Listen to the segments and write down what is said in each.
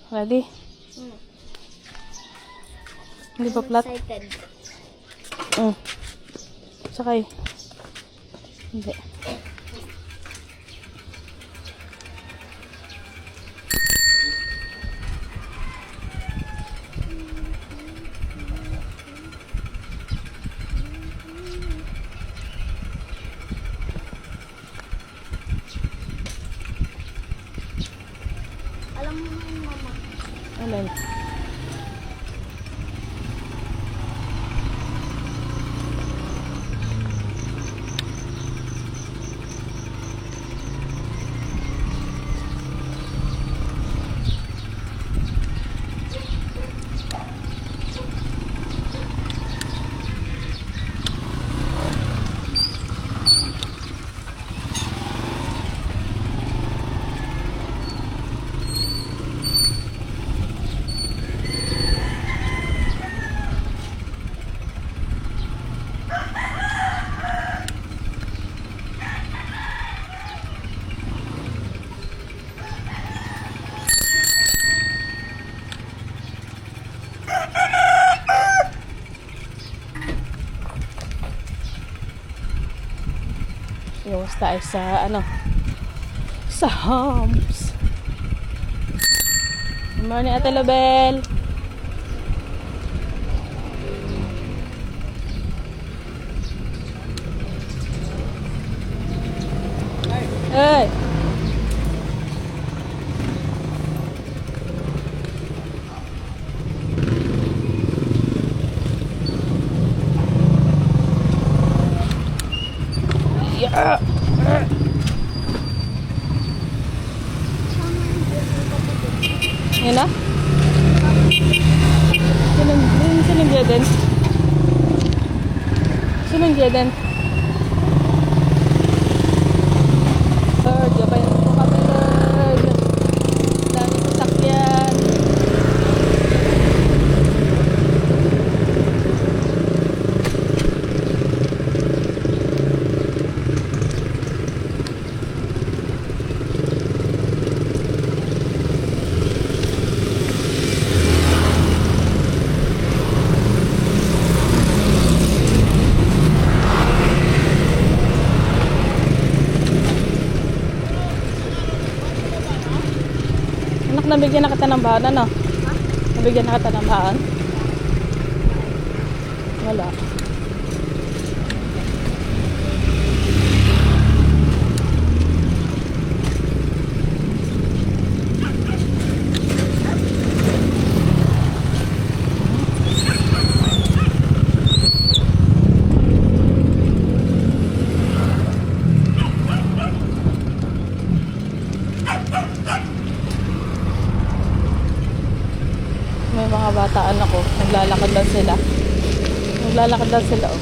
Ready? Hindi pa flat? Excited. Sakay. Hindi. Alam mo mama. Alin? Yung tayo sa ano, sa humps. Good morning, Ate Lobel. Hey. Yeah. Yan na? Sinong Jeden? Sinong Jeden? Bird, gabay na po kami, Bird. Dami sasakyan. Anak, nabigyan na kita ng baon, ano? Nabigyan na kita ng baon? Wala. May mga bataan ako. Naglalakad lang sila. Naglalakad lang sila, oh.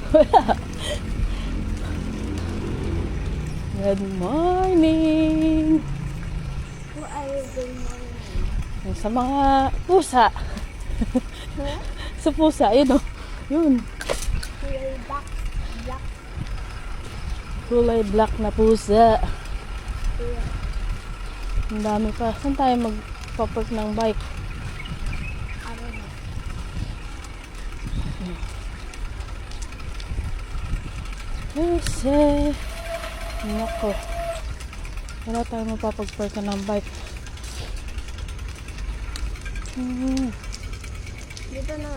Wala. Good morning. Who are you good morning? Sa mga pusa. Sa pusa, yun o. Yun. Kulay black. Black. Kulay black na pusa. Yeah. Ang dami pa. Saan tayo magpapark ng bike? I don't know. Kasi nako, wala tayong mapapag-park ng bike. Dito na.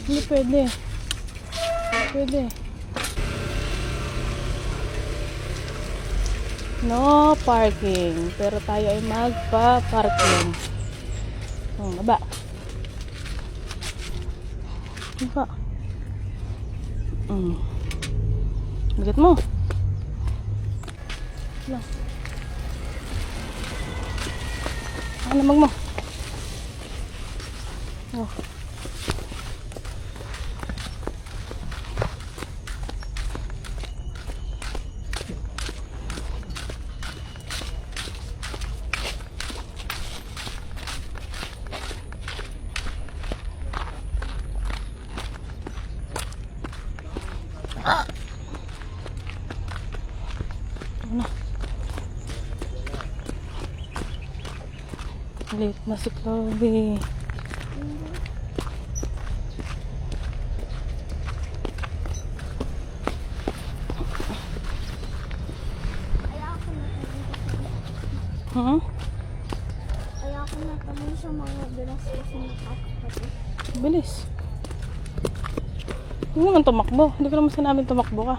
Hindi pwede. Pwede. No parking. Pero tayo ay magpa-parking. Aba. Aba. Bigat mo. Lang. Lamag mo. Oh. Ano? Late na si Chloe. Hmm? Kaya ako natanong sa mga bilas kasi nakakapatid. Bilis. Hindi naman tumakbo. Hindi ko naman sinabing tumakbo ka.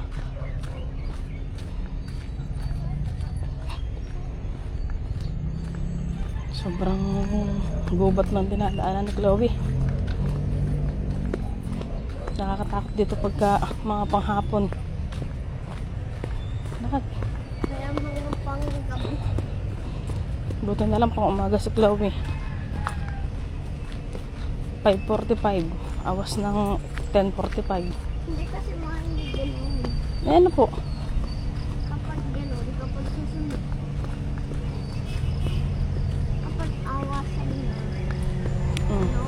Sobrang gubat ng dinadaanan ni Chloe. Nakakatakot dito pagka mga panghapon. Bakit? Kaya mga pang gabi. Buti na lang pang umaga si Chloe. 5:45. Awas ng 10:45. Hindi kasi mga hindi gano'n. Eh ano po? Kapag gano'n, kapag susunod. Kapag awasan na. Mm. No.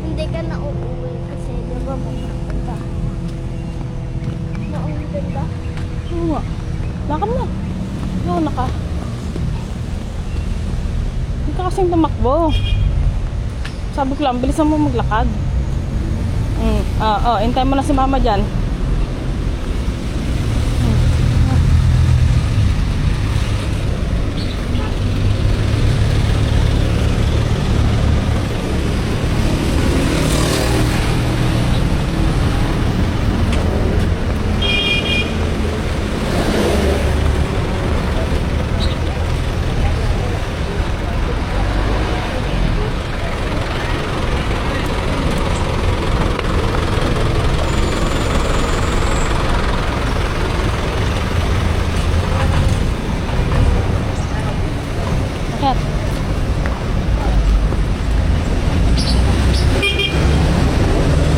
Hindi ka na uuwi kasi di ba may napunta. Maong ganda. Oo nga. Lakad na. Oo, naka. Hindi ka kasing tumakbo. Sabi ko lang, bilisan mo maglakad. Hintay mo na si mama dyan. Bakit?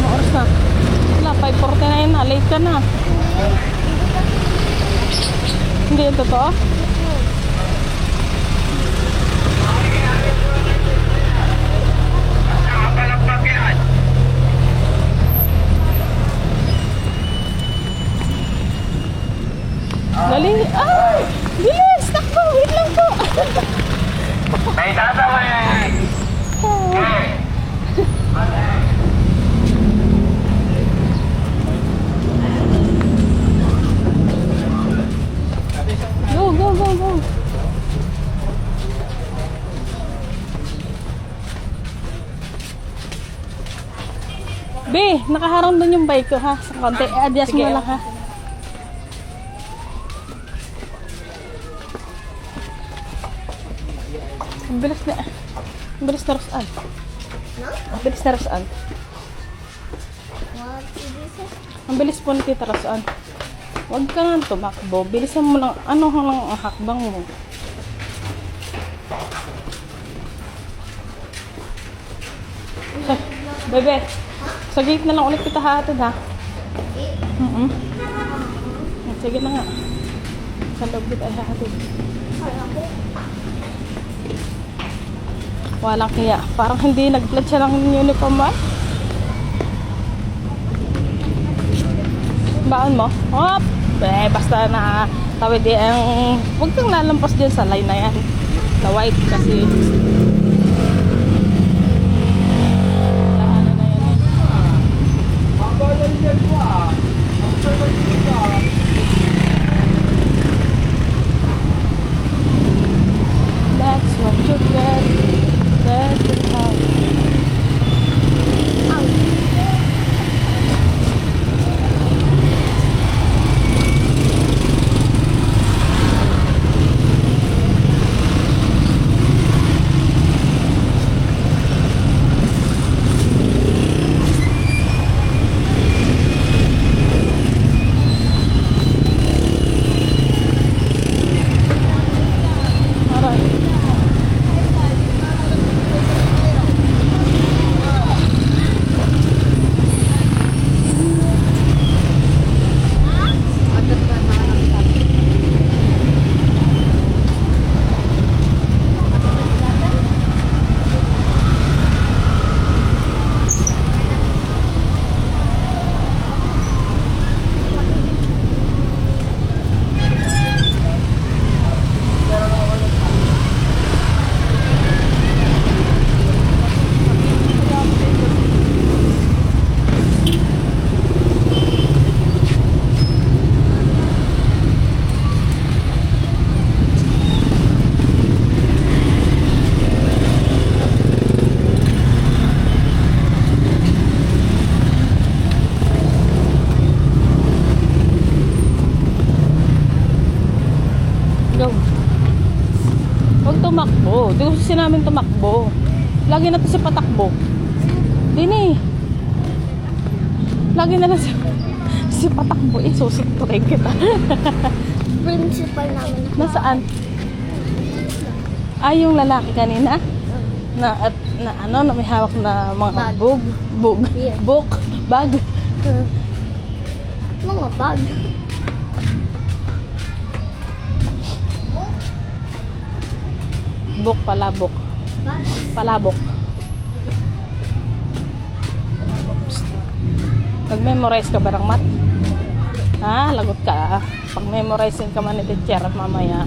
Anong oras na? Wala, 5:49 na. Late ka na. Hindi yung totoo? Dali. Ay! Bilis! Takbo! Wait lang po! May tatawin! Go, go, go, go. B, nakaharang doon yung bike ko ha. Sa konti, adjust mo lang ha. Ang bilis na. Ang bilis na Rosan. Ang bilis na Rosan. What is this? Ang bilis po ni Tita Rosan. Huwag ka nga tumakbo. Bilisan mo lang. Ano lang ang hakbang mo? Bebe, sa gate na lang ulit kita hatid ha. Sige na nga. Sa loob kita ay hatid. Walang kaya. Parang hindi nag-pledge siya ng uniform ba? Baon mo? Hop! Basta na tawid ang... Huwag kang lalampas dyan sa line na yan. Na white kasi... Lahanan na yan. That's what you get. That's the time. tumakbo. Di ko sinamin tumakbo. Lagi na to si patakbo. Dini. Lagi na lang si patakbo. Susuntukin kita. Principal namin. Nasaan? Ay, yung lalaki kanina? Na ano, na may hawak na mga Bag. bug, Yeah. book, bag. Mga bag. Book, palabok. Bag. Palabok. Nag-memorize ka ba ng math? Ha? Lagot ka. Pag-memorize ka man ni teacher mamaya.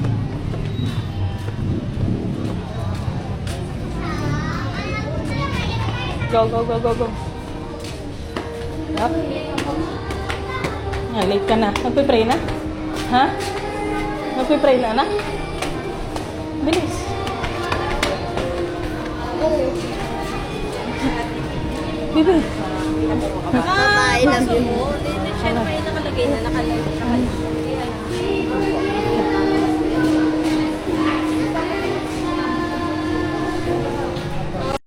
Go, go, go, go, go. Up. Yan, late ka na. Nagpipray na? Ha? Nagpipray na, anak? Bilis. Bibi. Bye, love you. Ano?